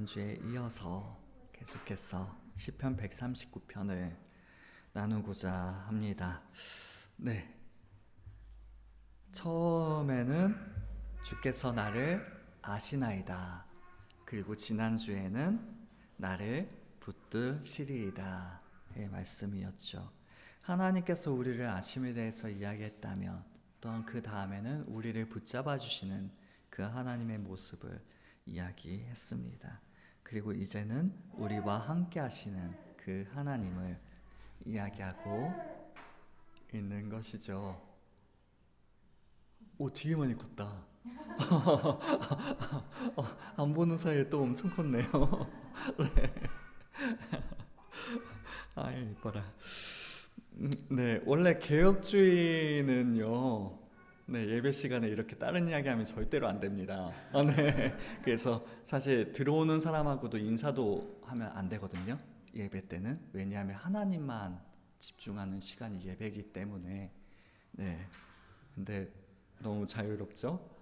지난주에 이어서 계속해서 시편 139편을 나누고자 합니다. 네. 처음에는 주께서 나를 아시나이다. 그리고 지난주에는 나를 붙드시리이다. 의 말씀이었죠. 하나님께서 우리를 아심에 대해서 이야기했다면 또한 그 다음에는 우리를 붙잡아 주시는 그 하나님의 모습을 이야기했습니다. 그리고 이제는 우리와 함께 하시는 그 하나님을 이야기하고 있는 것이죠. 오, 되게 많이 컸다. 안 보는 사이에 또 엄청 컸네요. 네. 아이, 이뻐라. 네, 원래 개혁주의는요, 네, 예배 시간에 이렇게 다른 이야기하면 절대로 안 됩니다. 네. 그래서 사실 들어오는 사람하고도 인사도 하면 안 되거든요. 예배 때는. 왜냐하면 하나님만 집중하는 시간이 예배이기 때문에. 네. 근데 너무 자유롭죠?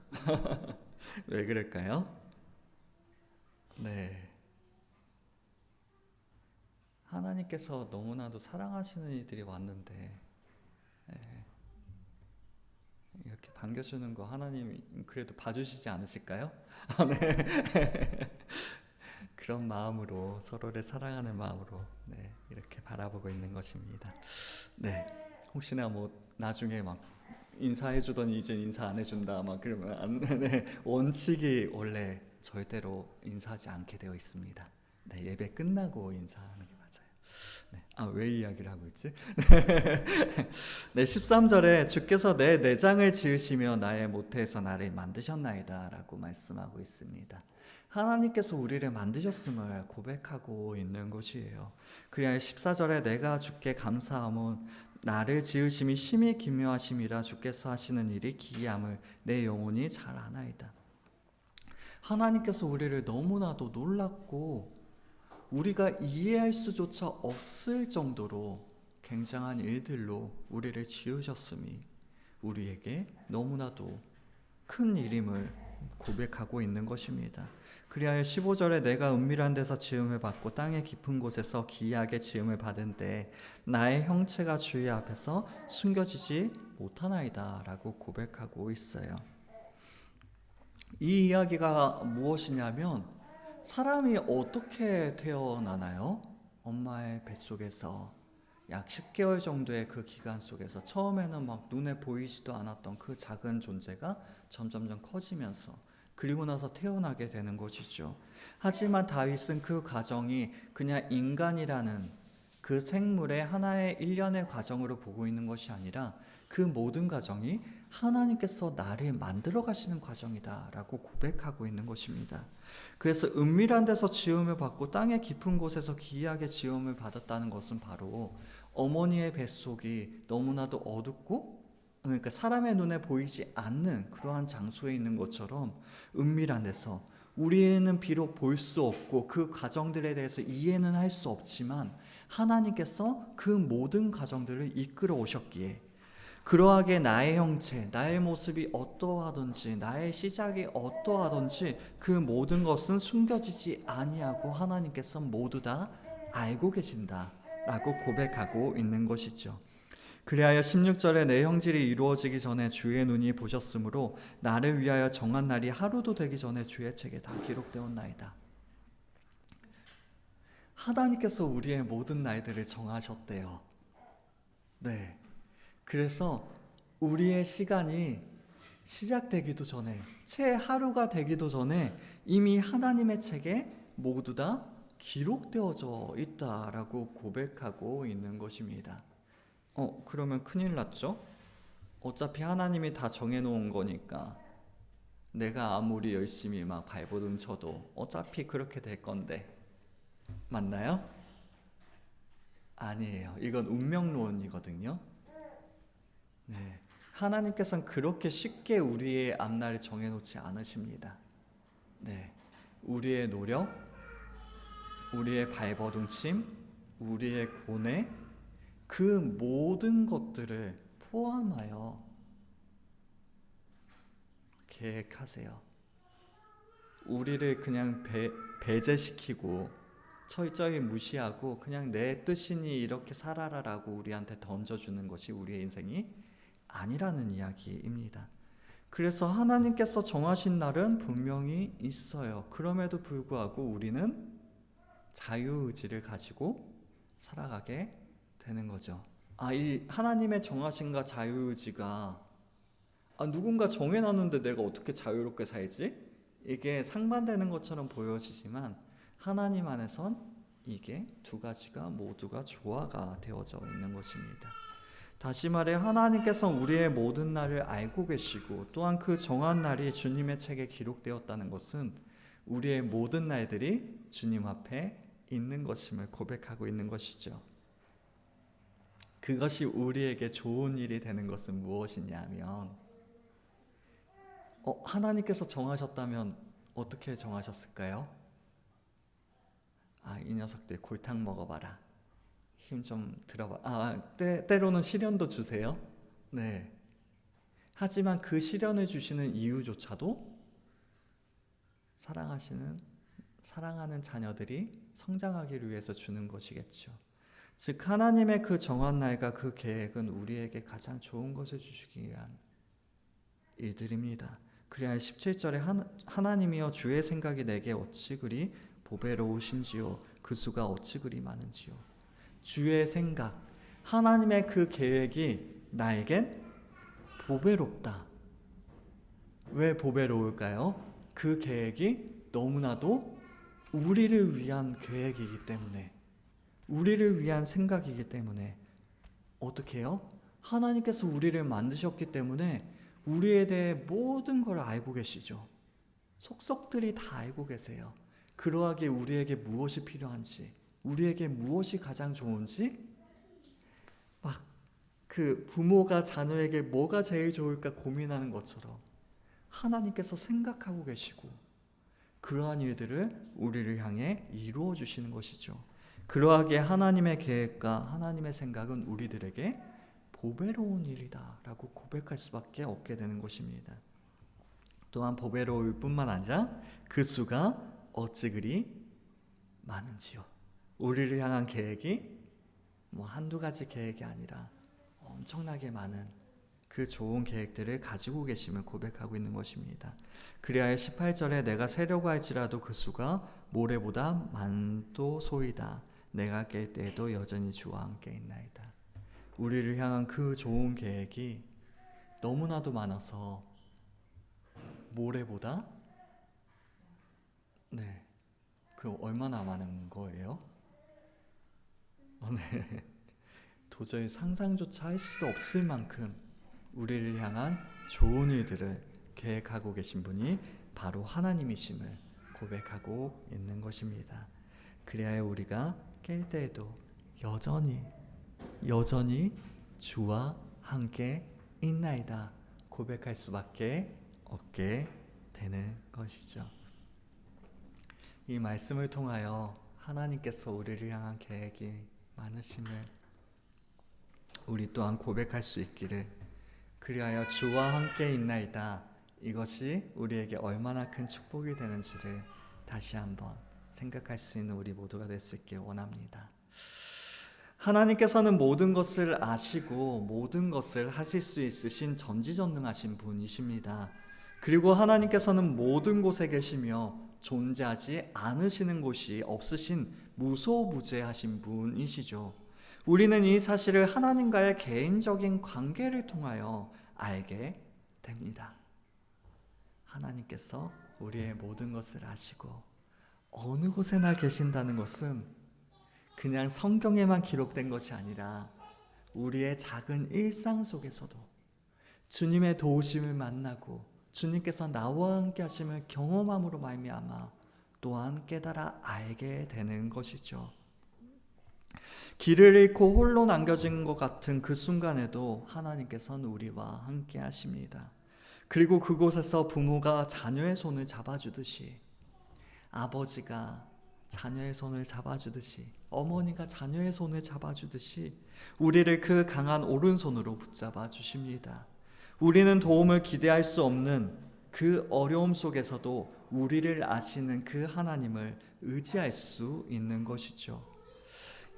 왜 그럴까요? 네. 하나님께서 너무나도 사랑하시는 이들이 왔는데, 네. 이렇게 반겨주는 거 하나님 그래도 봐주시지 않으실까요? 네. 그런 마음으로 서로를 사랑하는 마음으로 네, 이렇게 바라보고 있는 것입니다. 네. 혹시나 뭐 나중에 막 인사해주더니 이제 인사 안 해준다 막 그러면 안, 네. 원칙이 원래 절대로 인사하지 않게 되어 있습니다. 네, 예배 끝나고 인사하는 게 맞아요. 네. 아, 왜 이야기를 하고 있지? 네, 13절에 주께서 내 내장을 지으시며 나의 모태에서 나를 만드셨나이다 라고 말씀하고 있습니다. 하나님께서 우리를 만드셨음을 고백하고 있는 것이에요. 그리하여 14절에 내가 주께 감사함은 나를 지으심이 심히 기묘하심이라 주께서 하시는 일이 기이함을 내 영혼이 잘 아나이다. 하나님께서 우리를 너무나도 놀랍고 우리가 이해할 수조차 없을 정도로 굉장한 일들로 우리를 지으셨음이 우리에게 너무나도 큰 일임을 고백하고 있는 것입니다. 그리하여 15절에 내가 은밀한 데서 지음을 받고 땅의 깊은 곳에서 기이하게 지음을 받은데 나의 형체가 주의 앞에서 숨겨지지 못하나이다 라고 고백하고 있어요. 이 이야기가 무엇이냐면 사람이 어떻게 태어나나요? 엄마의 뱃속에서 약 10개월 정도의 그 기간 속에서 처음에는 막 눈에 보이지도 않았던 그 작은 존재가 점점점 커지면서 그리고 나서 태어나게 되는 것이죠. 하지만 다윗은 그 과정이 그냥 인간이라는 그 생물의 하나의 일련의 과정으로 보고 있는 것이 아니라 그 모든 과정이 하나님께서 나를 만들어 가시는 과정이다 라고 고백하고 있는 것입니다. 그래서 은밀한 데서 지음을 받고 땅의 깊은 곳에서 기이하게 지음을 받았다는 것은 바로 어머니의 뱃속이 너무나도 어둡고 그러니까 사람의 눈에 보이지 않는 그러한 장소에 있는 것처럼 은밀한 데서 우리는 비록 볼 수 없고 그 과정들에 대해서 이해는 할 수 없지만 하나님께서 그 모든 과정들을 이끌어 오셨기에 그러하게 나의 형체, 나의 모습이 어떠하든지 나의 시작이 어떠하든지 그 모든 것은 숨겨지지 아니하고 하나님께서 모두 다 알고 계신다 라고 고백하고 있는 것이죠. 그리하여 16절에 내 형질이 이루어지기 전에 주의 눈이 보셨으므로 나를 위하여 정한 날이 하루도 되기 전에 주의 책에 다 기록되었나이다. 하나님께서 우리의 모든 날들을 정하셨대요. 네. 그래서 우리의 시간이 시작되기도 전에 채 하루가 되기도 전에 이미 하나님의 책에 모두 다 기록되어져 있다라고 고백하고 있는 것입니다. 그러면 큰일 났죠? 어차피 하나님이 다 정해놓은 거니까 내가 아무리 열심히 막 발버둥 쳐도 어차피 그렇게 될 건데 맞나요? 아니에요. 이건 운명론이거든요. 네. 하나님께서는 그렇게 쉽게 우리의 앞날을 정해놓지 않으십니다. 네. 우리의 노력, 우리의 발버둥침, 우리의 고뇌, 그 모든 것들을 포함하여 계획하세요. 우리를 그냥 배제시키고 철저히 무시하고 그냥 내 뜻이니 이렇게 살아라라고 우리한테 던져주는 것이 우리의 인생이 아니라는 이야기입니다. 그래서 하나님께서 정하신 날은 분명히 있어요. 그럼에도 불구하고 우리는 자유의지를 가지고 살아가게 되는 거죠. 이 하나님의 정하신과 자유의지가 누군가 정해놨는데 내가 어떻게 자유롭게 살지? 이게 상반되는 것처럼 보여지지만 하나님 안에선 이게 두 가지가 모두가 조화가 되어져 있는 것입니다. 다시 말해 하나님께서 우리의 모든 날을 알고 계시고 또한 그 정한 날이 주님의 책에 기록되었다는 것은 우리의 모든 날들이 주님 앞에 있는 것임을 고백하고 있는 것이죠. 그것이 우리에게 좋은 일이 되는 것은 무엇이냐면 하나님께서 정하셨다면 어떻게 정하셨을까요? 이 녀석들 골탕 먹어봐라. 힘 좀 들어봐. 때로는 시련도 주세요. 네. 하지만 그 시련을 주시는 이유조차도 사랑하는 자녀들이 성장하기를 위해서 주는 것이겠죠. 즉 하나님의 그 정한 날과 그 계획은 우리에게 가장 좋은 것을 주시기 위한 일들입니다. 그래야 17절에 하나님이여 주의 생각이 내게 어찌 그리 보배로우신지요 그 수가 어찌 그리 많은지요. 주의 생각, 하나님의 그 계획이 나에겐 보배롭다. 왜 보배로울까요? 그 계획이 너무나도 우리를 위한 계획이기 때문에, 우리를 위한 생각이기 때문에. 어떻게 해요? 하나님께서 우리를 만드셨기 때문에 우리에 대해 모든 걸 알고 계시죠. 속속들이 다 알고 계세요. 그러하기에 우리에게 무엇이 필요한지, 우리에게 무엇이 가장 좋은지, 막 그 부모가 자녀에게 뭐가 제일 좋을까 고민하는 것처럼 하나님께서 생각하고 계시고 그러한 일들을 우리를 향해 이루어 주시는 것이죠. 그러하기에 하나님의 계획과 하나님의 생각은 우리들에게 보배로운 일이다 라고 고백할 수밖에 없게 되는 것입니다. 또한 보배로울 뿐만 아니라 그 수가 어찌 그리 많은지요. 우리를 향한 계획이 한두 가지 계획이 아니라 엄청나게 많은 그 좋은 계획들을 가지고 계심을 고백하고 있는 것입니다. 그리하여 18절에 내가 세려고 할지라도 그 수가 모래보다 많도소이다. 내가 깰 때에도 여전히 주와 함께 있나이다. 우리를 향한 그 좋은 계획이 너무나도 많아서 모래보다 그 얼마나 많은 거예요? 네. 도저히 상상조차 할 수도 없을 만큼 우리를 향한 좋은 일들을 계획하고 계신 분이 바로 하나님이심을 고백하고 있는 것입니다. 그리하여 우리가 깰 때에도 여전히 주와 함께 있나이다 고백할 수밖에 없게 되는 것이죠. 이 말씀을 통하여 하나님께서 우리를 향한 계획이 많으심을 우리 또한 고백할 수 있기를, 그리하여 주와 함께 있나이다, 이것이 우리에게 얼마나 큰 축복이 되는지를 다시 한번 생각할 수 있는 우리 모두가 될 수 있길 원합니다. 하나님께서는 모든 것을 아시고 모든 것을 하실 수 있으신 전지전능하신 분이십니다. 그리고 하나님께서는 모든 곳에 계시며 존재하지 않으시는 곳이 없으신 무소부재하신 분이시죠. 우리는 이 사실을 하나님과의 개인적인 관계를 통하여 알게 됩니다. 하나님께서 우리의 모든 것을 아시고 어느 곳에나 계신다는 것은 그냥 성경에만 기록된 것이 아니라 우리의 작은 일상 속에서도 주님의 도우심을 만나고 주님께서 나와 함께 하심을 경험함으로 말미암아 또한 깨달아 알게 되는 것이죠. 길을 잃고 홀로 남겨진 것 같은 그 순간에도 하나님께서는 우리와 함께 하십니다. 그리고 그곳에서 부모가 자녀의 손을 잡아주듯이, 아버지가 자녀의 손을 잡아주듯이, 어머니가 자녀의 손을 잡아주듯이 우리를 그 강한 오른손으로 붙잡아 주십니다. 우리는 도움을 기대할 수 없는 그 어려움 속에서도 우리를 아시는 그 하나님을 의지할 수 있는 것이죠.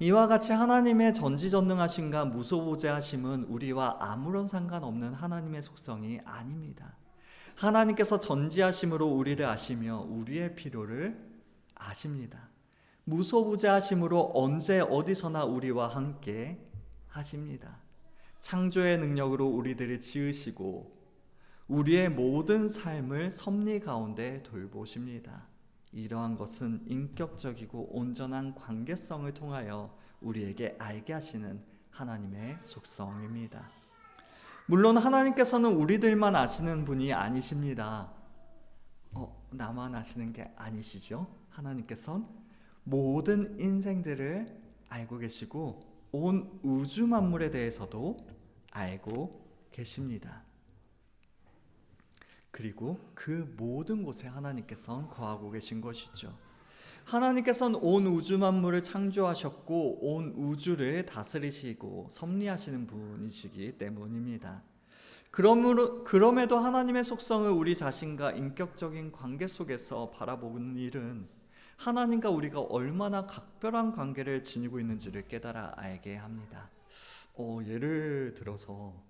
이와 같이 하나님의 전지전능하심과 무소부재하심은 우리와 아무런 상관없는 하나님의 속성이 아닙니다. 하나님께서 전지하심으로 우리를 아시며 우리의 필요를 아십니다. 무소부재하심으로 언제 어디서나 우리와 함께 하십니다. 창조의 능력으로 우리들을 지으시고 우리의 모든 삶을 섭리 가운데 돌보십니다. 이러한 것은 인격적이고 온전한 관계성을 통하여 우리에게 알게 하시는 하나님의 속성입니다. 물론 하나님께서는 우리들만 아시는 분이 아니십니다. 나만 아시는 게 아니시죠? 하나님께서는 모든 인생들을 알고 계시고 온 우주 만물에 대해서도 알고 계십니다. 그리고 그 모든 곳에 하나님께서는 거하고 계신 것이죠. 하나님께서는 온 우주 만물을 창조하셨고 온 우주를 다스리시고 섭리하시는 분이시기 때문입니다. 그럼에도 하나님의 속성을 우리 자신과 인격적인 관계 속에서 바라보는 일은 하나님과 우리가 얼마나 각별한 관계를 지니고 있는지를 깨달아 알게 합니다. 예를 들어서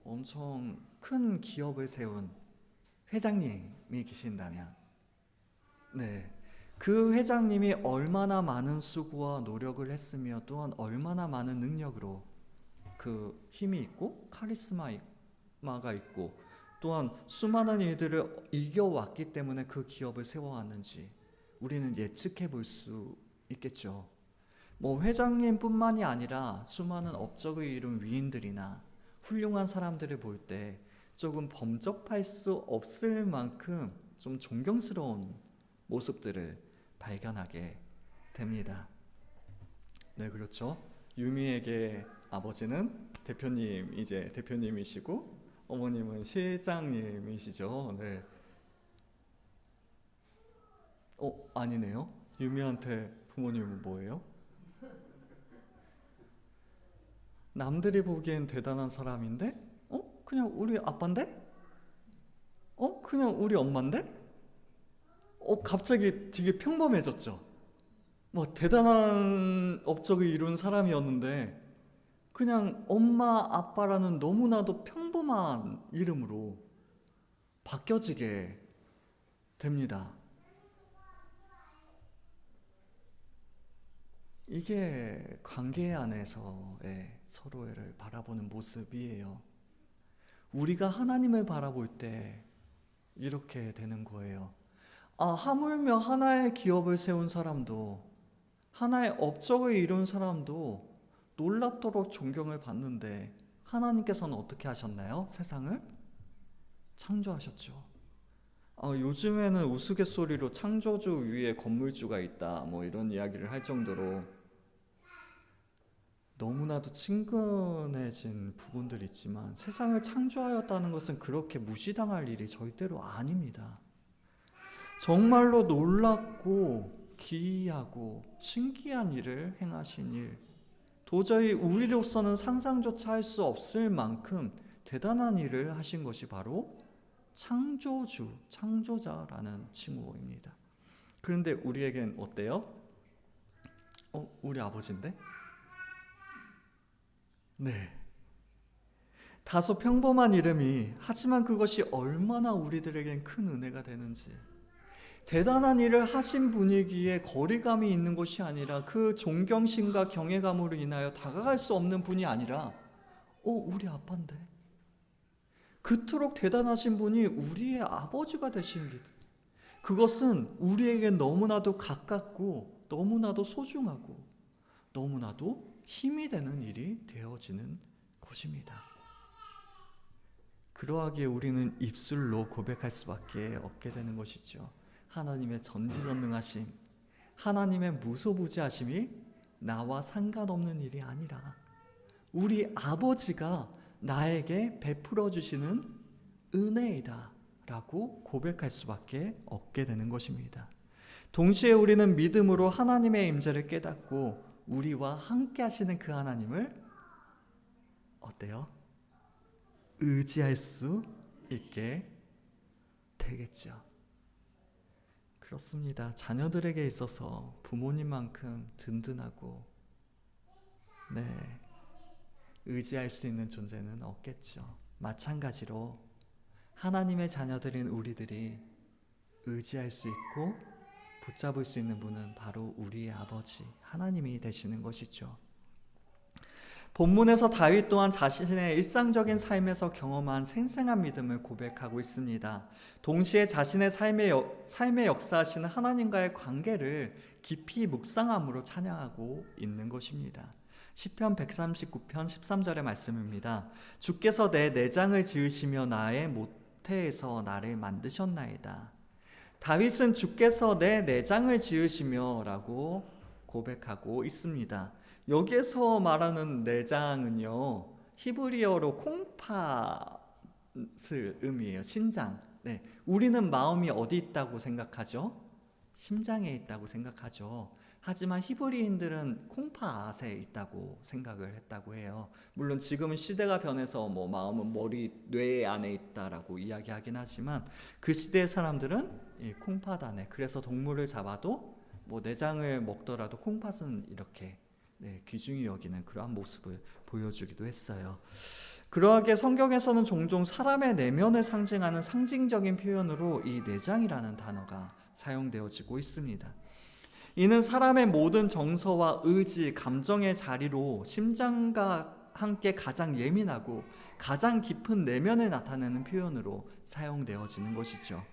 엄청 큰 기업을 세운 회장님이 계신다면, 그 회장님이 얼마나 많은 수고와 노력을 했으며 또한 얼마나 많은 능력으로 그 힘이 있고 카리스마가 있고 또한 수많은 일들을 이겨왔기 때문에 그 기업을 세워왔는지 우리는 예측해 볼 수 있겠죠. 회장님뿐만이 아니라 수많은 업적을 이룬 위인들이나 훌륭한 사람들을 볼 때 조금 범접할 수 없을 만큼 좀 존경스러운 모습들을 발견하게 됩니다. 네, 그렇죠. 유미에게 아버지는 대표님이시고 어머님은 실장님이시죠. 네. 아니네요. 유미한테 부모님은 뭐예요? 남들이 보기엔 대단한 사람인데 그냥 우리 아빠인데? 그냥 우리 엄마인데? 갑자기 되게 평범해졌죠. 대단한 업적을 이룬 사람이었는데 그냥 엄마, 아빠라는 너무나도 평범한 이름으로 바뀌어지게 됩니다. 이게 관계 안에서의 서로를 바라보는 모습이에요. 우리가 하나님을 바라볼 때 이렇게 되는 거예요. 하물며 하나의 기업을 세운 사람도, 하나의 업적을 이룬 사람도 놀랍도록 존경을 받는데 하나님께서는 어떻게 하셨나요? 세상을 창조하셨죠. 요즘에는 우스갯소리로 창조주 위에 건물주가 있다 이런 이야기를 할 정도로 너무나도 친근해진 부분들이 있지만 세상을 창조하였다는 것은 그렇게 무시당할 일이 절대로 아닙니다. 정말로 놀랍고 기이하고 신기한 일을 행하신 일, 도저히 우리로서는 상상조차 할 수 없을 만큼 대단한 일을 하신 것이 바로 창조주, 창조자라는 칭호입니다. 그런데 우리에겐 어때요? 우리 아버지인데? 네. 다소 평범한 이름이 하지만 그것이 얼마나 우리들에겐 큰 은혜가 되는지, 대단한 일을 하신 분이기에 거리감이 있는 것이 아니라 그 존경심과 경외감으로 인하여 다가갈 수 없는 분이 아니라 우리 아빠인데, 그토록 대단하신 분이 우리의 아버지가 되신 길, 그것은 우리에겐 너무나도 가깝고 너무나도 소중하고 너무나도 힘이 되는 일이 되어지는 것입니다. 그러하기에 우리는 입술로 고백할 수밖에 없게 되는 것이죠. 하나님의 전지전능하심, 하나님의 무소부지하심이 나와 상관없는 일이 아니라 우리 아버지가 나에게 베풀어 주시는 은혜이다 라고 고백할 수밖에 없게 되는 것입니다. 동시에 우리는 믿음으로 하나님의 임재를 깨닫고 우리와 함께 하시는 그 하나님을 어때요? 의지할 수 있게 되겠죠. 그렇습니다. 자녀들에게 있어서 부모님만큼 든든하고 의지할 수 있는 존재는 없겠죠. 마찬가지로 하나님의 자녀들인 우리들이 의지할 수 있고 붙잡을 수 있는 분은 바로 우리의 아버지 하나님이 되시는 것이죠. 본문에서 다윗 또한 자신의 일상적인 삶에서 경험한 생생한 믿음을 고백하고 있습니다. 동시에 자신의 삶에 역사하시는 하나님과의 관계를 깊이 묵상함으로 찬양하고 있는 것입니다. 시편 139편 13절의 말씀입니다. 주께서 내 내장을 지으시며 나의 모태에서 나를 만드셨나이다. 다윗은 주께서 내 내장을 지으시며 라고 고백하고 있습니다. 여기에서 말하는 내장은요, 히브리어로 콩팥을 의미해요. 신장. 우리는 마음이 어디 있다고 생각하죠? 심장에 있다고 생각하죠. 하지만 히브리인들은 콩팥에 있다고 생각을 했다고 해요. 물론 지금은 시대가 변해서 마음은 머리, 뇌 안에 있다라고 이야기하긴 하지만 그 시대의 사람들은 이 콩팥 안에, 그래서 동물을 잡아도 내장을 먹더라도 콩팥은 이렇게 귀중히 여기는 그러한 모습을 보여주기도 했어요. 그러하게 성경에서는 종종 사람의 내면을 상징하는 상징적인 표현으로 이 내장이라는 단어가 사용되어지고 있습니다. 이는 사람의 모든 정서와 의지, 감정의 자리로 심장과 함께 가장 예민하고 가장 깊은 내면을 나타내는 표현으로 사용되어지는 것이죠.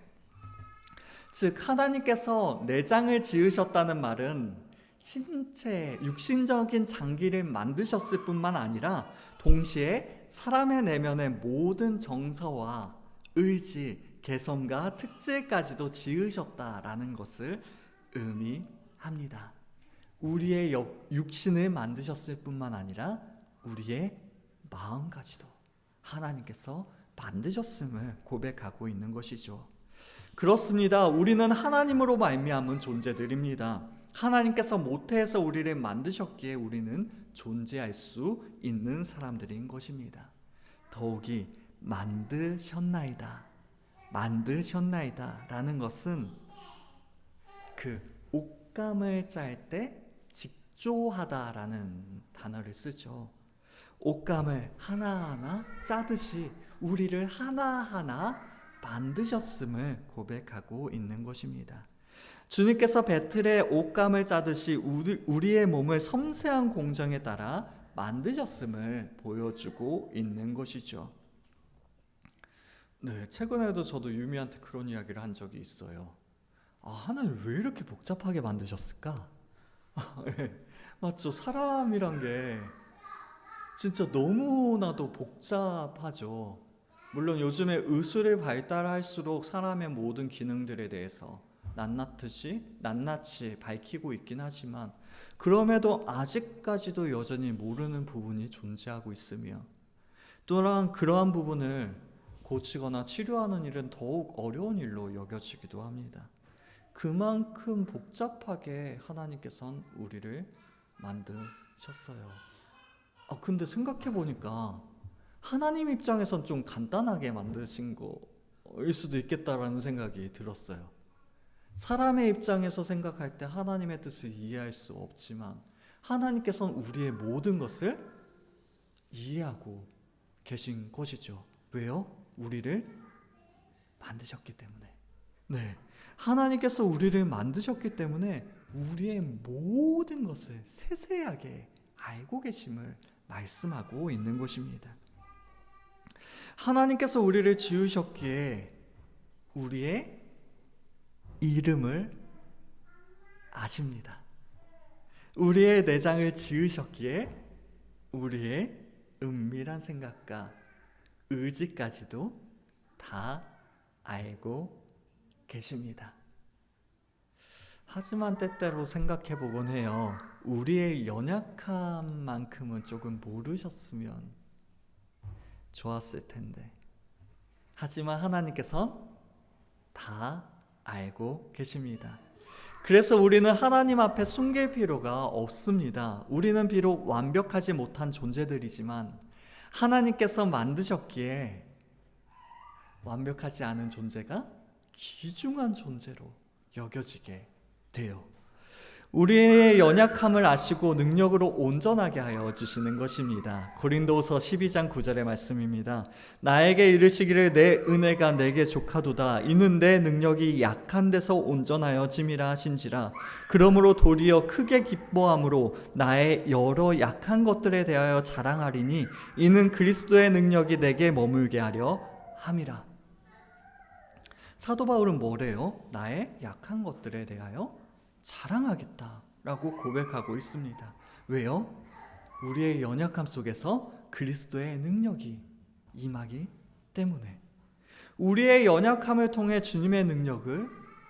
즉 하나님께서 내장을 지으셨다는 말은 신체, 육신적인 장기를 만드셨을 뿐만 아니라 동시에 사람의 내면의 모든 정서와 의지, 개성과 특질까지도 지으셨다라는 것을 의미합니다. 우리의 육신을 만드셨을 뿐만 아니라 우리의 마음까지도 하나님께서 만드셨음을 고백하고 있는 것이죠. 그렇습니다. 우리는 하나님으로 말미암은 존재들입니다. 하나님께서 모태에서 우리를 만드셨기에 우리는 존재할 수 있는 사람들인 것입니다. 더욱이 만드셨나이다 라는 것은 그 옷감을 짤 때 직조하다라는 단어를 쓰죠. 옷감을 하나하나 짜듯이 우리를 하나하나 만드셨음을 고백하고 있는 것입니다. 주님께서 배틀에 옷감을 짜듯이 우리의 몸을 섬세한 공정에 따라 만드셨음을 보여주고 있는 것이죠. 최근에도 저도 유미한테 그런 이야기를 한 적이 있어요. 하나님 왜 이렇게 복잡하게 만드셨을까? 맞죠? 사람이란 게 진짜 너무나도 복잡하죠. 물론 요즘에 의술이 발달할수록 사람의 모든 기능들에 대해서 낱낱이 밝히고 있긴 하지만 그럼에도 아직까지도 여전히 모르는 부분이 존재하고 있으며 또한 그러한 부분을 고치거나 치료하는 일은 더욱 어려운 일로 여겨지기도 합니다. 그만큼 복잡하게 하나님께서는 우리를 만드셨어요. 근데 생각해보니까 하나님 입장에선 좀 간단하게 만드신 거일 수도 있겠다라는 생각이 들었어요. 사람의 입장에서 생각할 때 하나님의 뜻을 이해할 수 없지만 하나님께서는 우리의 모든 것을 이해하고 계신 것이죠. 왜요? 우리를 만드셨기 때문에. 하나님께서 우리를 만드셨기 때문에 우리의 모든 것을 세세하게 알고 계심을 말씀하고 있는 것입니다. 하나님께서 우리를 지으셨기에 우리의 이름을 아십니다. 우리의 내장을 지으셨기에 우리의 은밀한 생각과 의지까지도 다 알고 계십니다. 하지만 때때로 생각해보곤 해요. 우리의 연약함만큼은 조금 모르셨으면 좋았을 텐데. 하지만 하나님께서 다 알고 계십니다. 그래서 우리는 하나님 앞에 숨길 필요가 없습니다. 우리는 비록 완벽하지 못한 존재들이지만 하나님께서 만드셨기에 완벽하지 않은 존재가 귀중한 존재로 여겨지게 돼요. 우리의 연약함을 아시고 능력으로 온전하게 하여 주시는 것입니다. 고린도후서 12장 9절의 말씀입니다. 나에게 이르시기를 내 은혜가 내게 족하도다. 이는 내 능력이 약한 데서 온전하여 짐이라 하신지라. 그러므로 도리어 크게 기뻐함으로 나의 여러 약한 것들에 대하여 자랑하리니 이는 그리스도의 능력이 내게 머물게 하려 함이라. 사도 바울은 뭐래요? 나의 약한 것들에 대하여 자랑하겠다라고 고백하고 있습니다. 왜요? 우리의 연약함 속에서 그리스도의 능력이 임하기 때문에. 우리의 연약함을 통해 주님의 능력을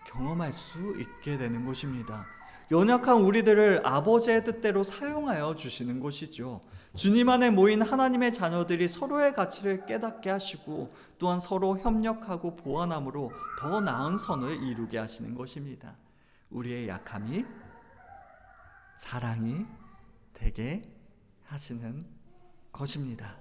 경험할 수 있게 되는 것입니다. 연약한 우리들을 아버지의 뜻대로 사용하여 주시는 것이죠. 주님 안에 모인 하나님의 자녀들이 서로의 가치를 깨닫게 하시고 또한 서로 협력하고 보완함으로 더 나은 선을 이루게 하시는 것입니다. 우리의 약함이 자랑이 되게 하시는 것입니다.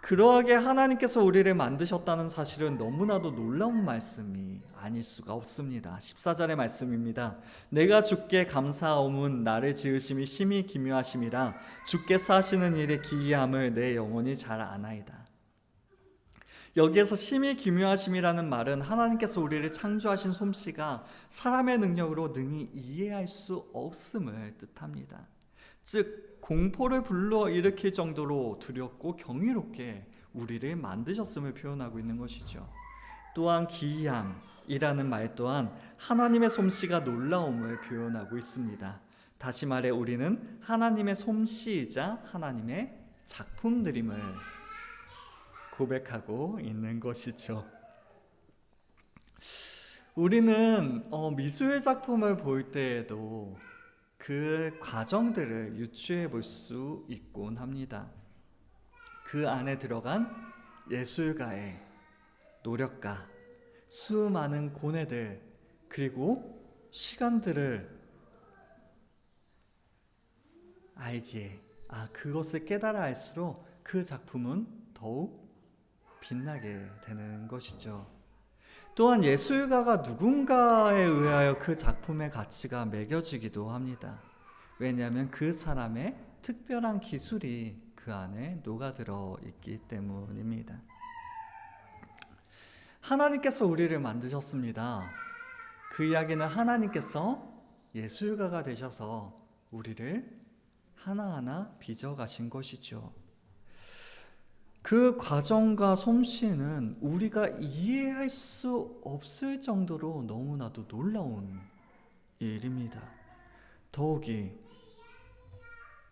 그러하게 하나님께서 우리를 만드셨다는 사실은 너무나도 놀라운 말씀이 아닐 수가 없습니다. 14절의 말씀입니다. 내가 주께 감사하옴은 나를 지으심이 심히 기묘하심이라 주께서 하시는 일의 기이함을 내 영혼이 잘 아나이다. 여기에서 심히 기묘하심이라는 말은 하나님께서 우리를 창조하신 솜씨가 사람의 능력으로 능히 이해할 수 없음을 뜻합니다. 즉 공포를 불러일으킬 정도로 두렵고 경이롭게 우리를 만드셨음을 표현하고 있는 것이죠. 또한 기이함이라는 말 또한 하나님의 솜씨가 놀라움을 표현하고 있습니다. 다시 말해 우리는 하나님의 솜씨이자 하나님의 작품들임을 고백하고 있는 것이죠. 우리는 미술 작품을 볼 때에도 그 과정들을 유추해 볼 수 있곤 합니다. 그 안에 들어간 예술가의 노력과 수많은 고뇌들 그리고 시간들을 알기에 그것을 깨달아 알수록 그 작품은 더욱 빛나게 되는 것이죠. 또한 예술가가 누군가에 의하여 그 작품의 가치가 매겨지기도 합니다. 왜냐하면 그 사람의 특별한 기술이 그 안에 녹아들어 있기 때문입니다. 하나님께서 우리를 만드셨습니다. 그 이야기는 하나님께서 예술가가 되셔서 우리를 하나하나 빚어가신 것이죠. 그 과정과 솜씨는 우리가 이해할 수 없을 정도로 너무나도 놀라운 일입니다. 더욱이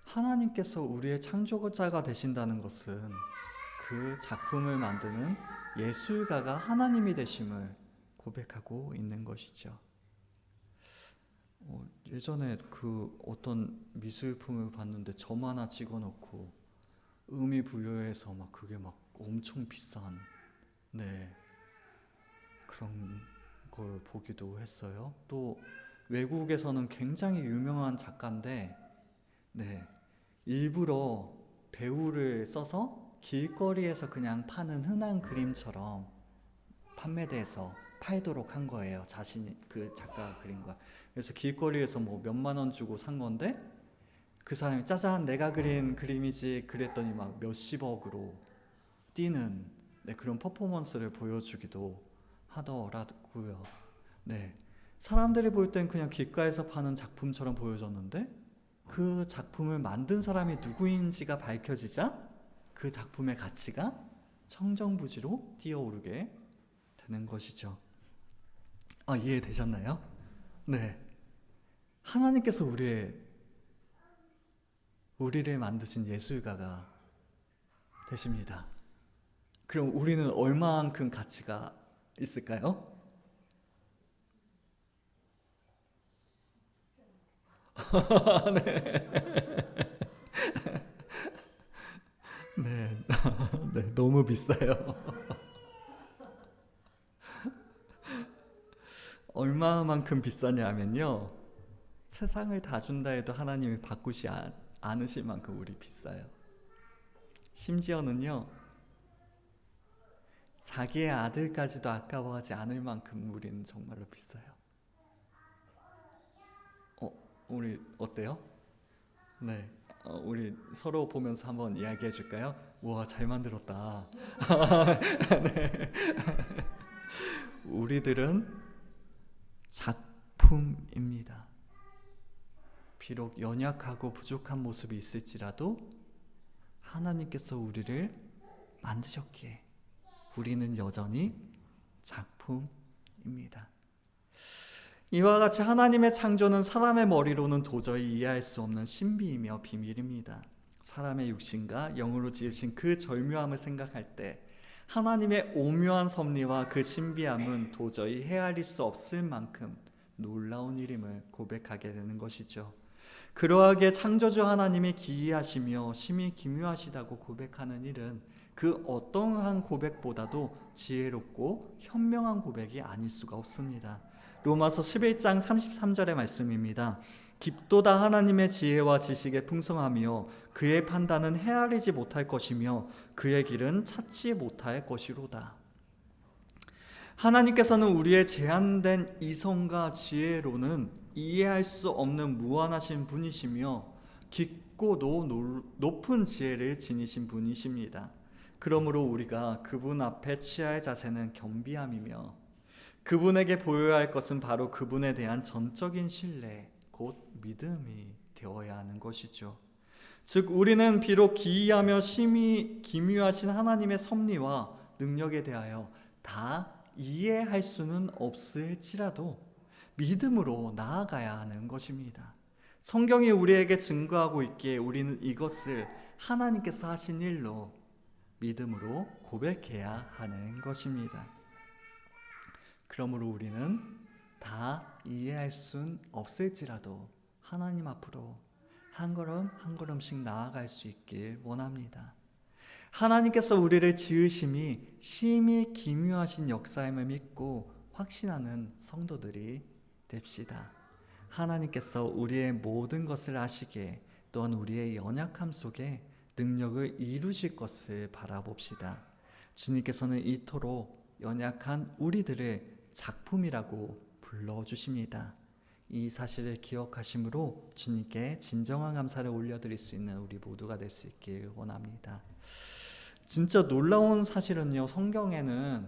하나님께서 우리의 창조자가 되신다는 것은 그 작품을 만드는 예술가가 하나님이 되심을 고백하고 있는 것이죠. 예전에 그 어떤 미술품을 봤는데 점 하나 찍어놓고 의미 부여해서 그게 엄청 비싼 그런 걸 보기도 했어요. 또 외국에서는 굉장히 유명한 작가인데 일부러 배우를 써서 길거리에서 그냥 파는 흔한 그림처럼 판매돼서 팔도록 한 거예요. 자신이 그 작가가 그린 거. 그래서 길거리에서 몇만 원 주고 산 건데 그 사람이 짜잔 내가 그린 그림이지 그랬더니 몇십억으로 뛰는 그런 퍼포먼스를 보여주기도 하더라고요. 사람들이 볼 땐 그냥 길가에서 파는 작품처럼 보여졌는데 그 작품을 만든 사람이 누구인지가 밝혀지자 그 작품의 가치가 청정부지로 뛰어오르게 되는 것이죠. 이해되셨나요? 하나님께서 우리를 만드신 예술가가 되십니다. 그럼 우리는 얼마만큼 가치가 있을까요? 너무 비싸요. 얼마만큼 비싸냐면요, 세상을 다 준다 해도 하나님이 바꾸지 않으실 만큼 우리 비싸요. 심지어는요, 자기의 아들까지도 아까워하지 않을 만큼 우리는 정말로 비싸요. 우리 어때요? 네, 우리 서로 보면서 한번 이야기해 줄까요? 와, 잘 만들었다. 네. 우리들은 작품입니다. 비록 연약하고 부족한 모습이 있을지라도 하나님께서 우리를 만드셨기에 우리는 여전히 작품입니다. 이와 같이 하나님의 창조는 사람의 머리로는 도저히 이해할 수 없는 신비이며 비밀입니다. 사람의 육신과 영으로 지으신 그 절묘함을 생각할 때 하나님의 오묘한 섭리와 그 신비함은 도저히 헤아릴 수 없을 만큼 놀라운 일임을 고백하게 되는 것이죠. 그러하기에 창조주 하나님이 기이하시며 심히 기묘하시다고 고백하는 일은 그 어떠한 고백보다도 지혜롭고 현명한 고백이 아닐 수가 없습니다. 로마서 11장 33절의 말씀입니다. 깊도다 하나님의 지혜와 지식의 풍성하며 그의 판단은 헤아리지 못할 것이며 그의 길은 찾지 못할 것이로다. 하나님께서는 우리의 제한된 이성과 지혜로는 이해할 수 없는 무한하신 분이시며 깊고도 높은 지혜를 지니신 분이십니다. 그러므로 우리가 그분 앞에 취할 자세는 겸비함이며 그분에게 보여야 할 것은 바로 그분에 대한 전적인 신뢰, 곧 믿음이 되어야 하는 것이죠. 즉 우리는 비록 기이하며 심히 기묘하신 하나님의 섭리와 능력에 대하여 다 이해할 수는 없을지라도 믿음으로 나아가야 하는 것입니다. 성경이 우리에게 증거하고 있기에 우리는 이것을 하나님께서 하신 일로 믿음으로 고백해야 하는 것입니다. 그러므로 우리는 다 이해할 순 없을지라도 하나님 앞으로 한 걸음 한 걸음씩 나아갈 수 있길 원합니다. 하나님께서 우리를 지으심이 심히 기묘하신 역사임을 믿고 확신하는 성도들이 됩시다. 하나님께서 우리의 모든 것을 아시기에 또한 우리의 연약함 속에 능력을 이루실 것을 바라봅시다. 주님께서는 이토록 연약한 우리들을 작품이라고 불러주십니다. 이 사실을 기억하심으로 주님께 진정한 감사를 올려드릴 수 있는 우리 모두가 될 수 있길 원합니다. 진짜 놀라운 사실은요, 성경에는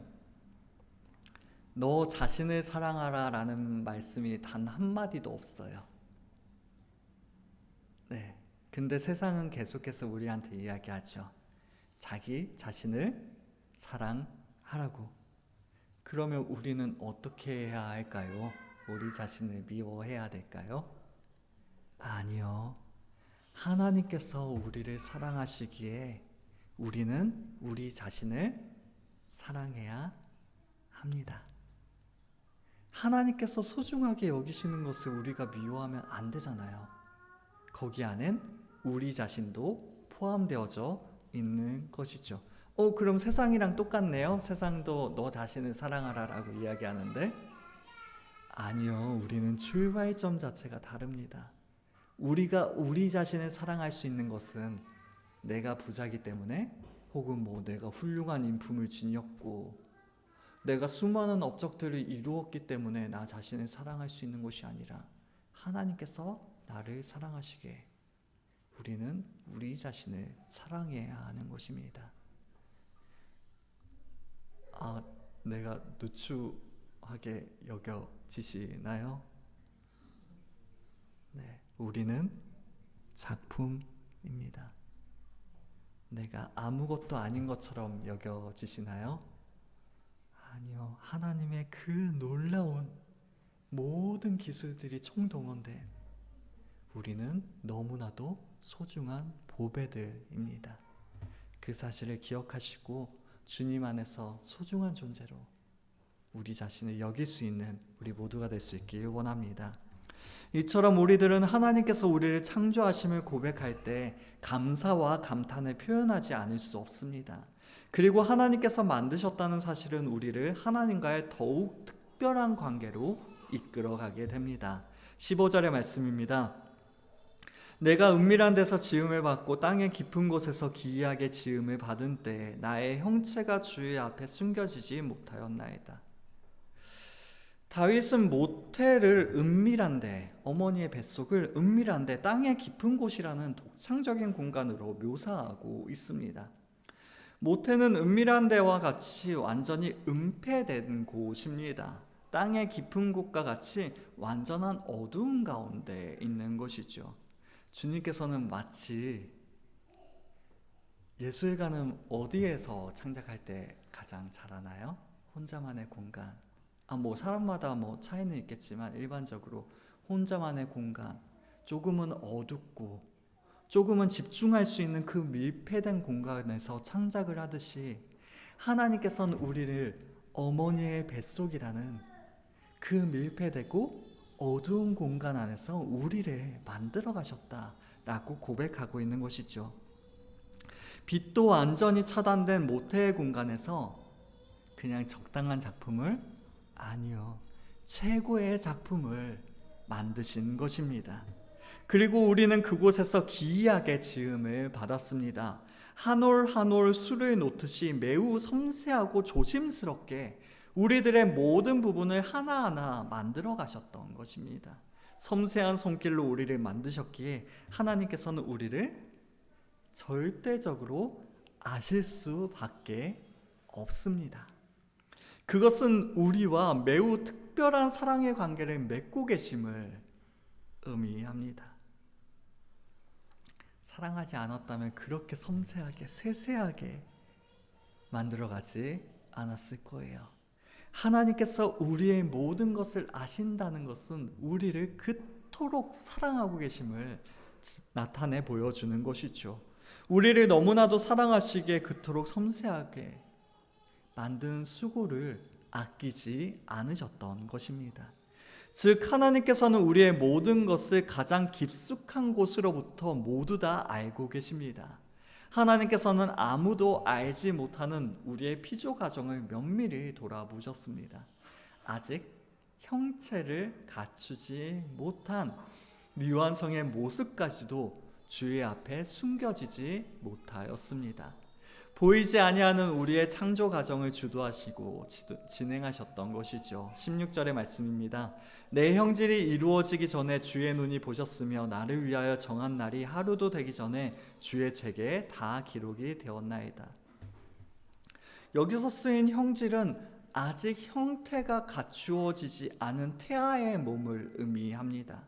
너 자신을 사랑하라 라는 말씀이 단 한마디도 없어요. 네. 근데 세상은 계속해서 우리한테 이야기하죠. 자기 자신을 사랑하라고. 그러면 우리는 어떻게 해야 할까요? 우리 자신을 미워해야 될까요? 아니요. 하나님께서 우리를 사랑하시기에 우리는 우리 자신을 사랑해야 합니다. 하나님께서 소중하게 여기시는 것을 우리가 미워하면 안 되잖아요. 거기 안엔 우리 자신도 포함되어져 있는 것이죠. 그럼 세상이랑 똑같네요. 세상도 너 자신을 사랑하라라고 이야기하는데 아니요. 우리는 출발점 자체가 다릅니다. 우리가 우리 자신을 사랑할 수 있는 것은 내가 부자기 때문에 혹은 내가 훌륭한 인품을 지녔고 내가 수많은 업적들을 이루었기 때문에 나 자신을 사랑할 수 있는 것이 아니라 하나님께서 나를 사랑하시기에 우리는 우리 자신을 사랑해야 하는 것입니다. 내가 누추하게 여겨지시나요? 네, 우리는 작품입니다. 내가 아무것도 아닌 것처럼 여겨지시나요? 아니요. 하나님의 그 놀라운 모든 기술들이 총동원된 우리는 너무나도 소중한 보배들입니다. 그 사실을 기억하시고 주님 안에서 소중한 존재로 우리 자신을 여길 수 있는 우리 모두가 될 수 있길 원합니다. 이처럼 우리들은 하나님께서 우리를 창조하심을 고백할 때 감사와 감탄을 표현하지 않을 수 없습니다. 그리고 하나님께서 만드셨다는 사실은 우리를 하나님과의 더욱 특별한 관계로 이끌어가게 됩니다. 15절의 말씀입니다. 내가 은밀한 데서 지음을 받고 땅의 깊은 곳에서 기이하게 지음을 받은 때에 나의 형체가 주의 앞에 숨겨지지 못하였나이다. 다윗은 모태를 은밀한데, 어머니의 뱃속을 은밀한데 땅의 깊은 곳이라는 독창적인 공간으로 묘사하고 있습니다. 모태는 은밀한 데와 같이 완전히 은폐된 곳입니다. 땅의 깊은 곳과 같이 완전한 어두운 가운데 있는 것이죠. 주님께서는 마치 예술가는 어디에서 창작할 때 가장 잘하나요? 혼자만의 공간. 사람마다 차이는 있겠지만 일반적으로 혼자만의 공간, 조금은 어둡고 조금은 집중할 수 있는 그 밀폐된 공간에서 창작을 하듯이 하나님께서는 우리를 어머니의 뱃속이라는 그 밀폐되고 어두운 공간 안에서 우리를 만들어 가셨다라고 고백하고 있는 것이죠. 빛도 완전히 차단된 모태의 공간에서 그냥 적당한 작품을 아니요, 최고의 작품을 만드신 것입니다. 그리고 우리는 그곳에서 기이하게 지음을 받았습니다. 한 올 한 올 수를 놓듯이 매우 섬세하고 조심스럽게 우리들의 모든 부분을 하나하나 만들어 가셨던 것입니다. 섬세한 손길로 우리를 만드셨기에 하나님께서는 우리를 절대적으로 아실 수밖에 없습니다. 그것은 우리와 매우 특별한 사랑의 관계를 맺고 계심을 의미합니다. 사랑하지 않았다면 그렇게 섬세하게 세세하게 만들어가지 않았을 거예요. 하나님께서 우리의 모든 것을 아신다는 것은 우리를 그토록 사랑하고 계심을 나타내 보여주는 것이죠. 우리를 너무나도 사랑하시기에 그토록 섬세하게 만든 수고를 아끼지 않으셨던 것입니다. 즉 하나님께서는 우리의 모든 것을 가장 깊숙한 곳으로부터 모두 다 알고 계십니다. 하나님께서는 아무도 알지 못하는 우리의 피조 가정을 면밀히 돌아보셨습니다. 아직 형체를 갖추지 못한 미완성의 모습까지도 주의 앞에 숨겨지지 못하였습니다. 보이지 아니하는 우리의 창조 과정을 주도하시고 진행하셨던 것이죠. 16절의 말씀입니다. 내 형질이 이루어지기 전에 주의 눈이 보셨으며 나를 위하여 정한 날이 하루도 되기 전에 주의 책에 다 기록이 되었나이다. 여기서 쓰인 형질은 아직 형태가 갖추어지지 않은 태아의 몸을 의미합니다.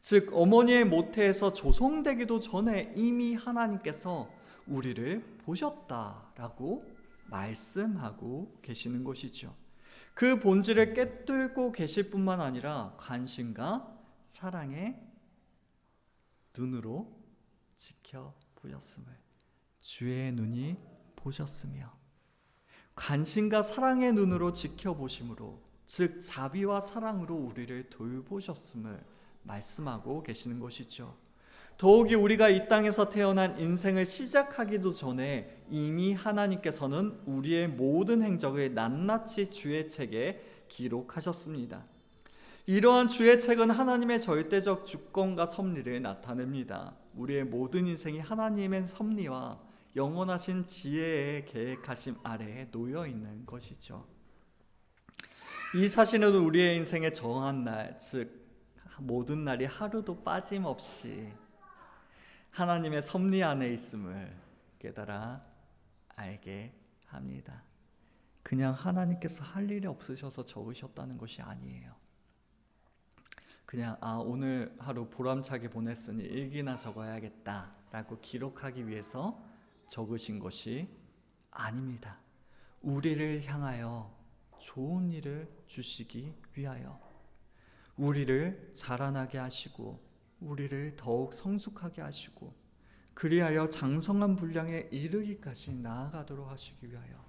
즉 어머니의 모태에서 조성되기도 전에 이미 하나님께서 우리를 보셨다라고 말씀하고 계시는 것이죠. 그 본질을 꿰뚫고 계실 뿐만 아니라 관심과 사랑의 눈으로 지켜보셨음을, 주의 눈이 보셨으며 관심과 사랑의 눈으로 지켜보심으로, 즉 자비와 사랑으로 우리를 돌보셨음을 말씀하고 계시는 것이죠. 더욱이 우리가 이 땅에서 태어난 인생을 시작하기도 전에 이미 하나님께서는 우리의 모든 행적을 낱낱이 주의 책에 기록하셨습니다. 이러한 주의 책은 하나님의 절대적 주권과 섭리를 나타냅니다. 우리의 모든 인생이 하나님의 섭리와 영원하신 지혜의 계획하심 아래에 놓여 있는 것이죠. 이 사실은 우리의 인생의 정한 날, 즉 모든 날이 하루도 빠짐없이 하나님의 섭리 안에 있음을 깨달아 알게 합니다. 그냥 하나님께서 할 일이 없으셔서 적으셨다는 것이 아니에요. 그냥 오늘 하루 보람차게 보냈으니 일기나 적어야겠다 라고 기록하기 위해서 적으신 것이 아닙니다. 우리를 향하여 좋은 일을 주시기 위하여, 우리를 자라나게 하시고 우리를 더욱 성숙하게 하시고 그리하여 장성한 분량에 이르기까지 나아가도록 하시기 위하여,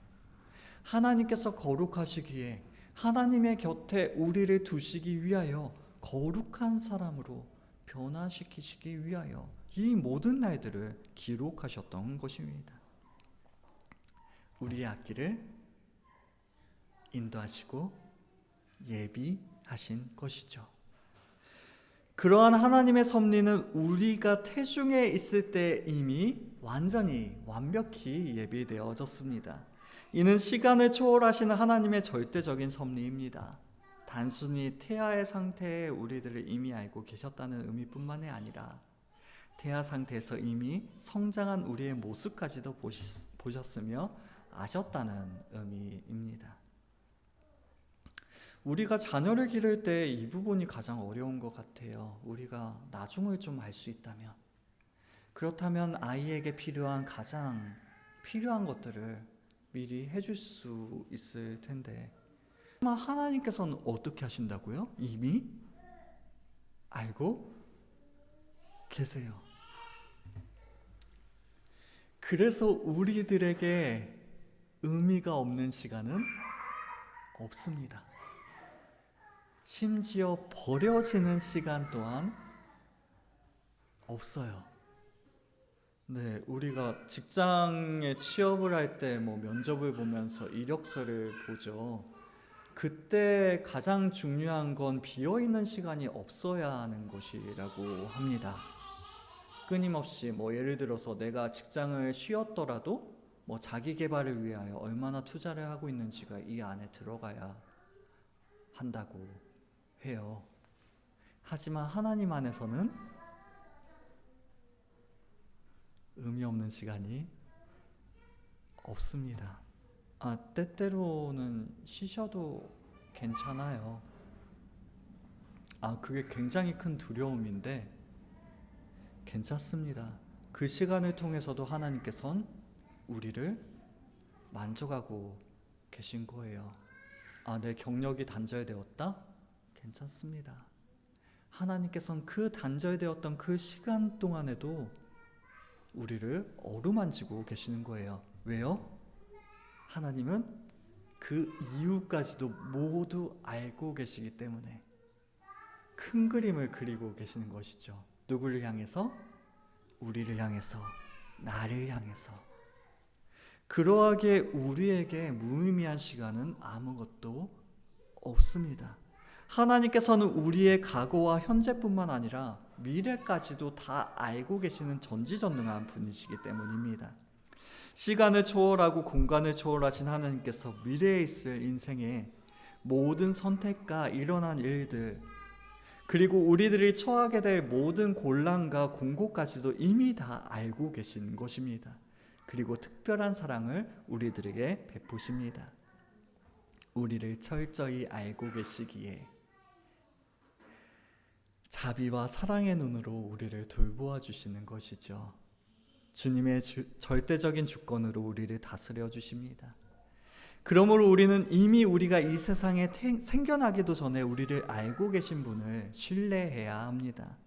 하나님께서 거룩하시기에 하나님의 곁에 우리를 두시기 위하여 거룩한 사람으로 변화시키시기 위하여 이 모든 날들을 기록하셨던 것입니다. 우리의 앞길을 인도하시고 예비하신 것이죠. 그러한 하나님의 섭리는 우리가 태중에 있을 때 이미 완전히 완벽히 예비되어졌습니다. 이는 시간을 초월하시는 하나님의 절대적인 섭리입니다. 단순히 태아의 상태에 우리들을 이미 알고 계셨다는 의미뿐만이 아니라 태아 상태에서 이미 성장한 우리의 모습까지도 보셨으며 아셨다는 의미입니다. 우리가 자녀를 기를 때 이 부분이 가장 어려운 것 같아요. 우리가 나중을 좀 알 수 있다면, 그렇다면 아이에게 가장 필요한 것들을 미리 해줄 수 있을 텐데, 하나님께서는 어떻게 하신다고요? 이미 알고 계세요. 그래서 우리들에게 의미가 없는 시간은 없습니다. 심지어 버려지는 시간 또한 없어요. 네, 우리가 직장에 취업을 할 때 면접을 보면서 이력서를 보죠. 그때 가장 중요한 건 비어있는 시간이 없어야 하는 것이라고 합니다. 끊임없이 예를 들어서 내가 직장을 쉬었더라도 자기 개발을 위하여 얼마나 투자를 하고 있는지가 이 안에 들어가야 한다고 해요. 하지만 하나님 안에서는 의미 없는 시간이 없습니다. 때때로는 쉬셔도 괜찮아요. 그게 굉장히 큰 두려움인데 괜찮습니다. 그 시간을 통해서도 하나님께서는 우리를 만져가고 계신 거예요. 내 경력이 단절되었다? 괜찮습니다. 하나님께서는 그 단절되었던 그 시간 동안에도 우리를 어루만지고 계시는 거예요. 왜요? 하나님은 그 이유까지도 모두 알고 계시기 때문에 큰 그림을 그리고 계시는 것이죠. 누구를 향해서? 우리를 향해서, 나를 향해서. 그러하기에 우리에게 무의미한 시간은 아무것도 없습니다. 하나님께서는 우리의 과거와 현재뿐만 아니라 미래까지도 다 알고 계시는 전지전능한 분이시기 때문입니다. 시간을 초월하고 공간을 초월하신 하나님께서 미래에 있을 인생의 모든 선택과 일어난 일들, 그리고 우리들이 처하게 될 모든 곤란과 공고까지도 이미 다 알고 계신 것입니다. 그리고 특별한 사랑을 우리들에게 베푸십니다. 우리를 철저히 알고 계시기에 자비와 사랑의 눈으로 우리를 돌보아 주시는 것이죠. 주님의 절대적인 주권으로 우리를 다스려 주십니다. 그러므로 우리는 이미 우리가 이 세상에 생겨나기도 전에 우리를 알고 계신 분을 신뢰해야 합니다.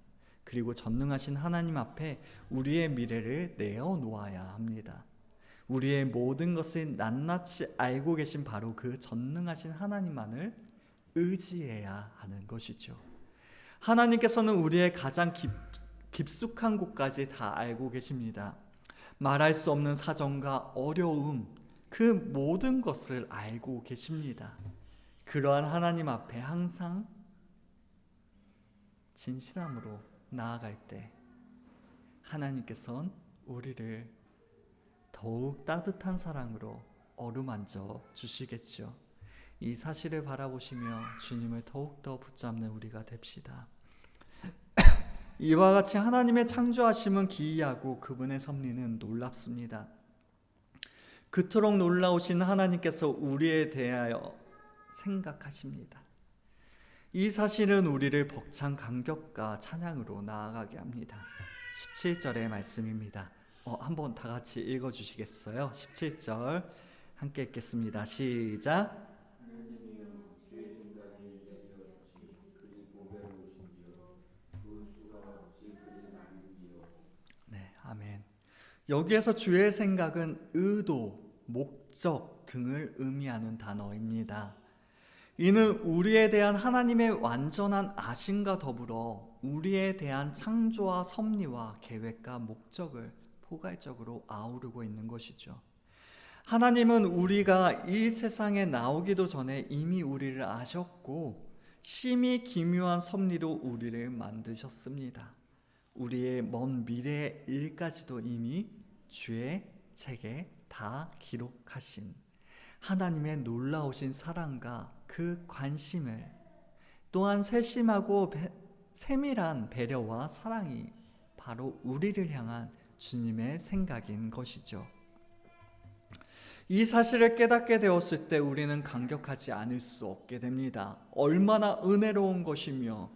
그리고 전능하신 하나님 앞에 우리의 미래를 내어놓아야 합니다. 우리의 모든 것을 낱낱이 알고 계신 바로 그 전능하신 하나님만을 의지해야 하는 것이죠. 하나님께서는 우리의 가장 깊숙한 곳까지 다 알고 계십니다. 말할 수 없는 사정과 어려움, 그 모든 것을 알고 계십니다. 그러한 하나님 앞에 항상 진실함으로 나아갈 때 하나님께서는 우리를 더욱 따뜻한 사랑으로 어루만져 주시겠죠. 이 사실을 바라보시며 주님을 더욱더 붙잡는 우리가 됩시다. 이와 같이 하나님의 창조하심은 기이하고 그분의 섭리는 놀랍습니다. 그토록 놀라우신 하나님께서 우리에 대하여 생각하십니다. 이 사실은 우리를 벅찬 감격과 찬양으로 나아가게 합니다. 17절의 말씀입니다. 한번 다 같이 읽어주시겠어요? 17절 함께 읽겠습니다. 시작. 네, 아멘. 여기에서 주의 생각은 의도, 목적 등을 의미하는 단어입니다. 이는 우리에 대한 하나님의 완전한 아심과 더불어 우리에 대한 창조와 섭리와 계획과 목적을 포괄적으로 아우르고 있는 것이죠. 하나님은 우리가 이 세상에 나오기도 전에 이미 우리를 아셨고 심히 기묘한 섭리로 우리를 만드셨습니다. 우리의 먼 미래의 일까지도 이미 주의 책에 다 기록하신 하나님의 놀라우신 사랑과 그 관심을, 또한 세심하고 세밀한 배려와 사랑이 바로 우리를 향한 주님의 생각인 것이죠. 이 사실을 깨닫게 되었을 때 우리는 감격하지 않을 수 없게 됩니다. 얼마나 은혜로운 것이며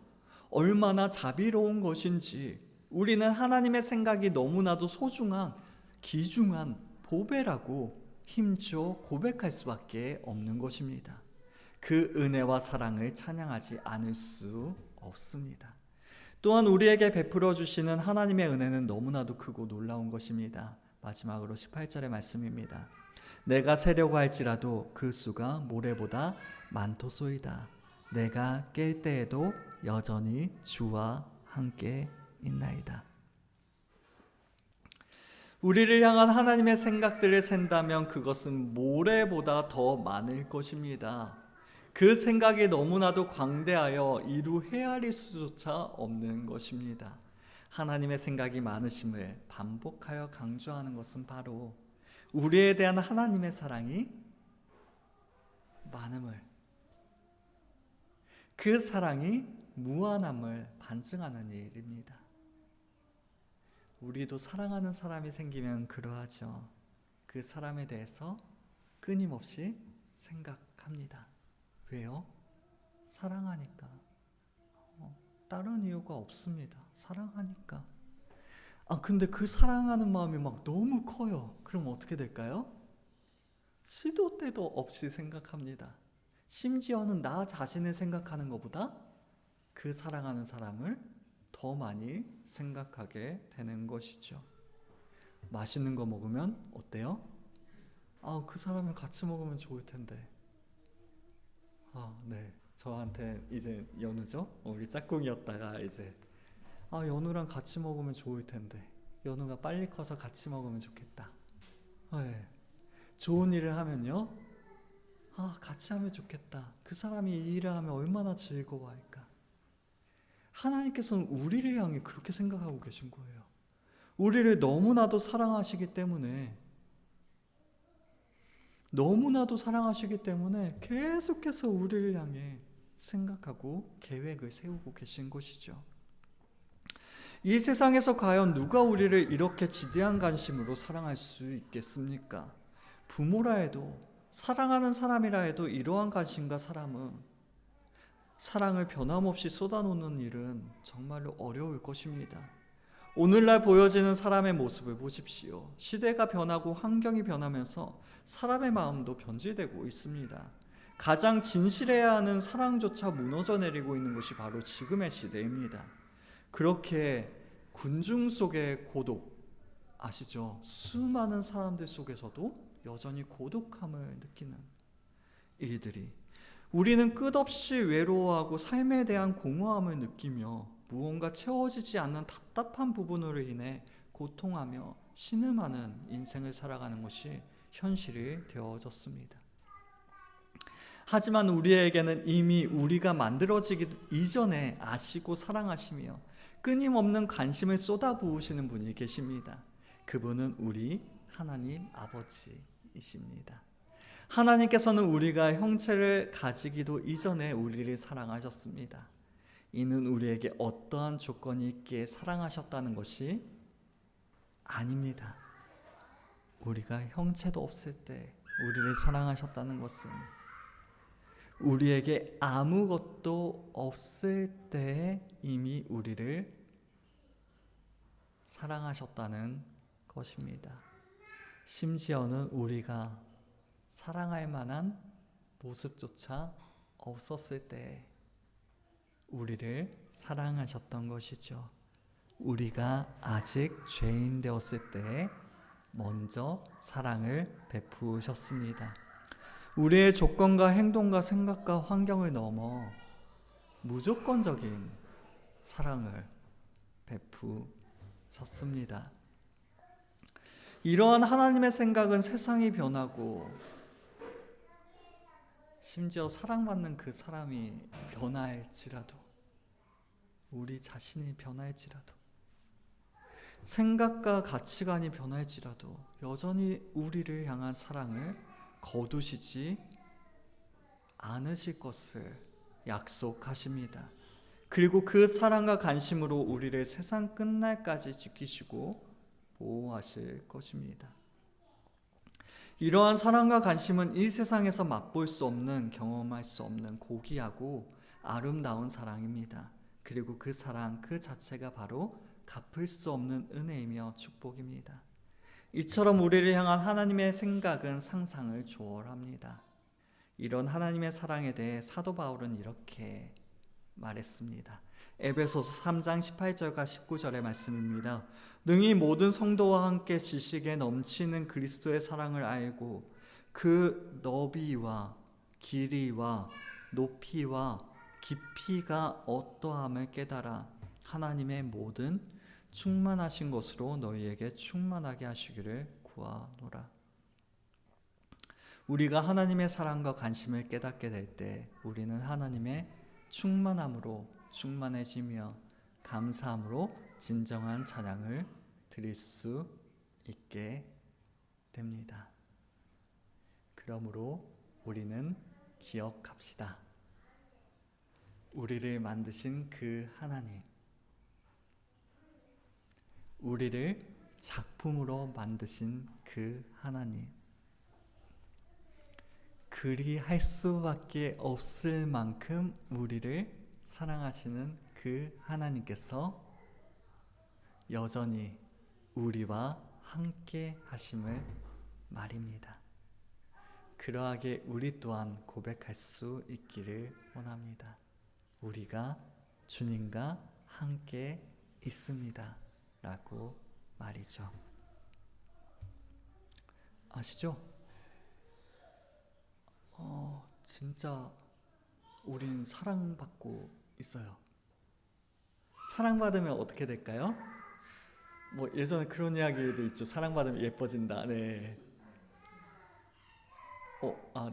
얼마나 자비로운 것인지 우리는 하나님의 생각이 너무나도 소중한 귀중한 보배라고 힘줘 고백할 수밖에 없는 것입니다. 그 은혜와 사랑을 찬양하지 않을 수 없습니다. 또한 우리에게 베풀어 주시는 하나님의 은혜는 너무나도 크고 놀라운 것입니다. 마지막으로 18절의 말씀입니다. 내가 세려고 할지라도 그 수가 모래보다 많도소이다. 내가 깰 때에도 여전히 주와 함께 있나이다. 우리를 향한 하나님의 생각들을 센다면 그것은 모래보다 더 많을 것입니다. 그 생각이 너무나도 광대하여 이루 헤아릴 수조차 없는 것입니다. 하나님의 생각이 많으심을 반복하여 강조하는 것은 바로 우리에 대한 하나님의 사랑이 많음을, 그 사랑이 무한함을 반증하는 일입니다. 우리도 사랑하는 사람이 생기면 그러하죠. 그 사람에 대해서 끊임없이 생각합니다. 왜요? 사랑하니까. 다른 이유가 없습니다. 사랑하니까. 근데 그 사랑하는 마음이 막 너무 커요. 그럼 어떻게 될까요? 시도 때도 없이 생각합니다. 심지어는 나 자신을 생각하는 것보다 그 사랑하는 사람을 더 많이 생각하게 되는 것이죠. 맛있는 거 먹으면 어때요? 그 사람을 같이 먹으면 좋을 텐데. 네. 저한테 이제 연우죠? 우리 짝꿍이었다가 이제 연우랑 같이 먹으면 좋을 텐데. 연우가 빨리 커서 같이 먹으면 좋겠다. 네. 좋은 일을 하면요. 같이 하면 좋겠다. 그 사람이 이 일을 하면 얼마나 즐거워할까. 하나님께서는 우리를 향해 그렇게 생각하고 계신 거예요. 우리를 너무나도 사랑하시기 때문에 계속해서 우리를 향해 생각하고 계획을 세우고 계신 것이죠. 이 세상에서 과연 누가 우리를 이렇게 지대한 관심으로 사랑할 수 있겠습니까? 부모라 해도, 사랑하는 사람이라 해도 이러한 관심과 사랑을 변함없이 쏟아놓는 일은 정말로 어려울 것입니다. 오늘날 보여지는 사람의 모습을 보십시오. 시대가 변하고 환경이 변하면서 사람의 마음도 변질되고 있습니다. 가장 진실해야 하는 사랑조차 무너져 내리고 있는 것이 바로 지금의 시대입니다. 그렇게 군중 속의 고독, 아시죠? 수많은 사람들 속에서도 여전히 고독함을 느끼는 일들이, 우리는 끝없이 외로워하고 삶에 대한 공허함을 느끼며 무언가 채워지지 않는 답답한 부분으로 인해 고통하며 신음하는 인생을 살아가는 것이 현실이 되어졌습니다. 하지만 우리에게는 이미 우리가 만들어지기 이전에 아시고 사랑하시며 끊임없는 관심을 쏟아부으시는 분이 계십니다. 그분은 우리 하나님 아버지이십니다. 하나님께서는 우리가 형체를 가지기도 이전에 우리를 사랑하셨습니다. 이는 우리에게 어떠한 조건이 있기에 사랑하셨다는 것이 아닙니다. 우리가 형체도 없을 때 우리를 사랑하셨다는 것은 우리에게 아무것도 없을 때 이미 우리를 사랑하셨다는 것입니다. 심지어는 우리가 사랑할 만한 모습조차 없었을 때 우리를 사랑하셨던 것이죠. 우리가 아직 죄인 되었을 때 먼저 사랑을 베푸셨습니다. 우리의 조건과 행동과 생각과 환경을 넘어 무조건적인 사랑을 베푸셨습니다. 이러한 하나님의 생각은 세상이 변하고 심지어 사랑받는 그 사람이 변할지라도, 우리 자신이 변할지라도, 생각과 가치관이 변할지라도 여전히 우리를 향한 사랑을 거두시지 않으실 것을 약속하십니다. 그리고 그 사랑과 관심으로 우리를 세상 끝날까지 지키시고 보호하실 것입니다. 이러한 사랑과 관심은 이 세상에서 맛볼 수 없는, 경험할 수 없는 고귀하고 아름다운 사랑입니다. 그리고 그 사랑 그 자체가 바로 갚을 수 없는 은혜이며 축복입니다. 이처럼 우리를 향한 하나님의 생각은 상상을 초월합니다. 이런 하나님의 사랑에 대해 사도 바울은 이렇게 말했습니다. 에베소서 3장 18절과 19절의 말씀입니다. 능히 모든 성도와 함께 지식에 넘치는 그리스도의 사랑을 알고 그 너비와 길이와 높이와 깊이가 어떠함을 깨달아 하나님의 모든 충만하신 것으로 너희에게 충만하게 하시기를 구하노라. 우리가 하나님의 사랑과 관심을 깨닫게 될 때 우리는 하나님의 충만함으로 충만해지며 감사함으로 진정한 찬양을 드릴 수 있게 됩니다. 그러므로 우리는 기억합시다. 우리를 만드신 그 하나님, 우리를 작품으로 만드신 그 하나님, 그리할 수밖에 없을 만큼 우리를 사랑하시는 그 하나님께서 여전히 우리와 함께 하심을 말입니다. 그러하게 우리 또한 고백할 수 있기를 원합니다. 우리가 주님과 함께 있습니다 라고 말이죠. 아시죠? 진짜 우린 사랑받고 있어요. 사랑받으면 어떻게 될까요? 뭐 예전에 그런 이야기도 있죠. 사랑받으면 예뻐진다. 네.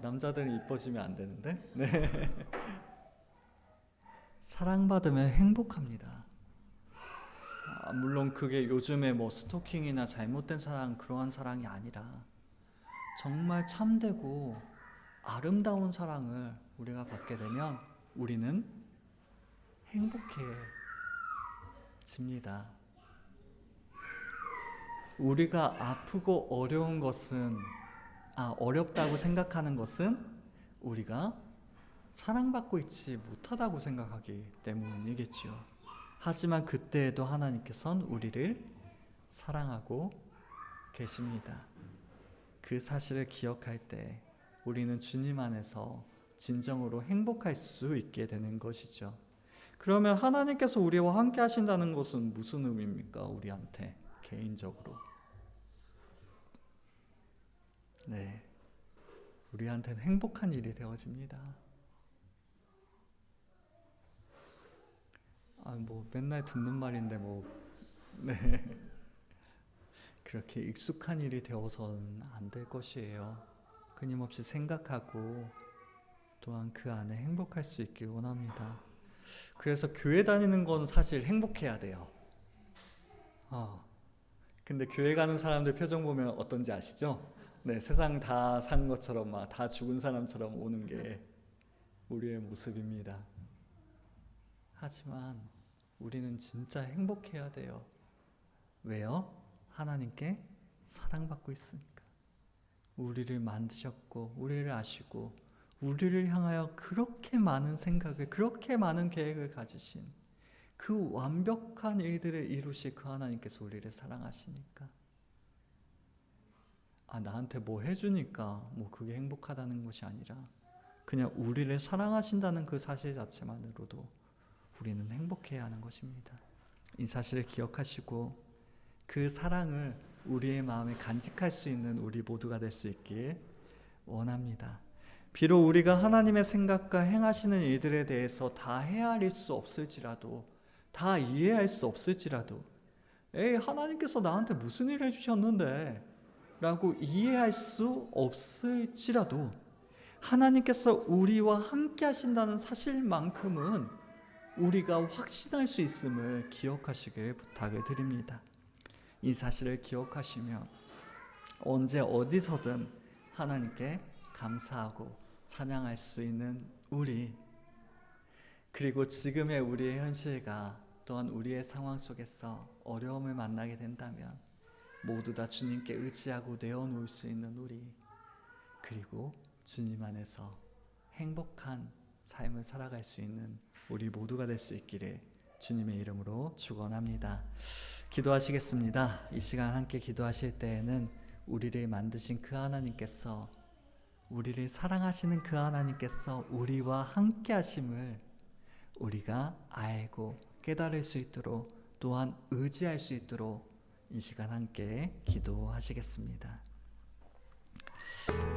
남자들은 이뻐지면 안 되는데? 네. 사랑받으면 행복합니다. 물론 그게 요즘에 뭐 스토킹이나 잘못된 사랑, 그러한 사랑이 아니라 정말 참되고 아름다운 사랑을 우리가 받게 되면 우리는 행복해집니다. 우리가 아프고 어려운 것은, 어렵다고 생각하는 것은 우리가 사랑받고 있지 못하다고 생각하기 때문이겠지요. 하지만 그때에도 하나님께서는 우리를 사랑하고 계십니다. 그 사실을 기억할 때 우리는 주님 안에서 진정으로 행복할 수 있게 되는 것이죠. 그러면 하나님께서 우리와 함께 하신다는 것은 무슨 의미입니까? 우리한테 개인적으로. 네, 우리한테는 행복한 일이 되어집니다. 뭐 맨날 듣는 말인데 네. 그렇게 익숙한 일이 되어서는 안 될 것이에요. 끊임없이 생각하고 또한 그 안에 행복할 수 있길 원합니다. 그래서 교회 다니는 건 사실 행복해야 돼요. 근데 교회 가는 사람들 표정 보면 어떤지 아시죠? 네, 세상 다 산 것처럼 막 다 죽은 사람처럼 오는 게 우리의 모습입니다. 하지만 우리는 진짜 행복해야 돼요. 왜요? 하나님께 사랑받고 있으니까. 우리를 만드셨고 우리를 아시고 우리를 향하여 그렇게 많은 생각을, 그렇게 많은 계획을 가지신 그 완벽한 일들을 이루실 그 하나님께서 우리를 사랑하시니까, 나한테 뭐 해주니까 뭐 그게 행복하다는 것이 아니라 그냥 우리를 사랑하신다는 그 사실 자체만으로도 우리는 행복해야 하는 것입니다. 이 사실을 기억하시고 그 사랑을 우리의 마음에 간직할 수 있는 우리 모두가 될 수 있길 원합니다. 비록 우리가 하나님의 생각과 행하시는 일들에 대해서 다 헤아릴 수 없을지라도, 다 이해할 수 없을지라도, 하나님께서 나한테 무슨 일을 해주셨는데? 라고 이해할 수 없을지라도 하나님께서 우리와 함께 하신다는 사실만큼은 우리가 확신할 수 있음을 기억하시길 부탁을 드립니다. 이 사실을 기억하시면 언제 어디서든 하나님께 감사하고 찬양할 수 있는 우리, 그리고 지금의 우리의 현실과 또한 우리의 상황 속에서 어려움을 만나게 된다면 모두 다 주님께 의지하고 내어놓을 수 있는 우리, 그리고 주님 안에서 행복한 삶을 살아갈 수 있는 우리 모두가 될 수 있기를 주님의 이름으로 축원합니다. 기도하시겠습니다. 이 시간 함께 기도하실 때에는 우리를 만드신 그 하나님께서, 우리를 사랑하시는 그 하나님께서 우리와 함께 하심을 우리가 알고 깨달을 수 있도록, 또한 의지할 수 있도록 이 시간 함께 기도하시겠습니다.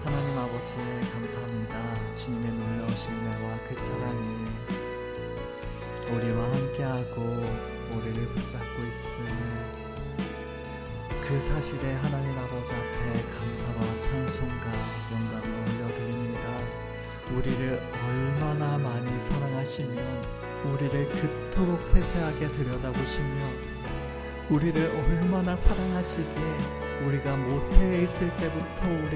하나님 아버지 감사합니다. 주님의 놀라우신 은혜와 그 사랑이 우리와 함께하고 우리를 붙잡고 있음을, 그 사실에 하나님 아버지 앞에 감사와 찬송과 영광을 올려드립니다. 우리를 얼마나 많이 사랑하시면 우리를 그토록 세세하게 들여다보시며 우리를 얼마나 사랑하시기에 우리가 모태에 있을 때부터 우리를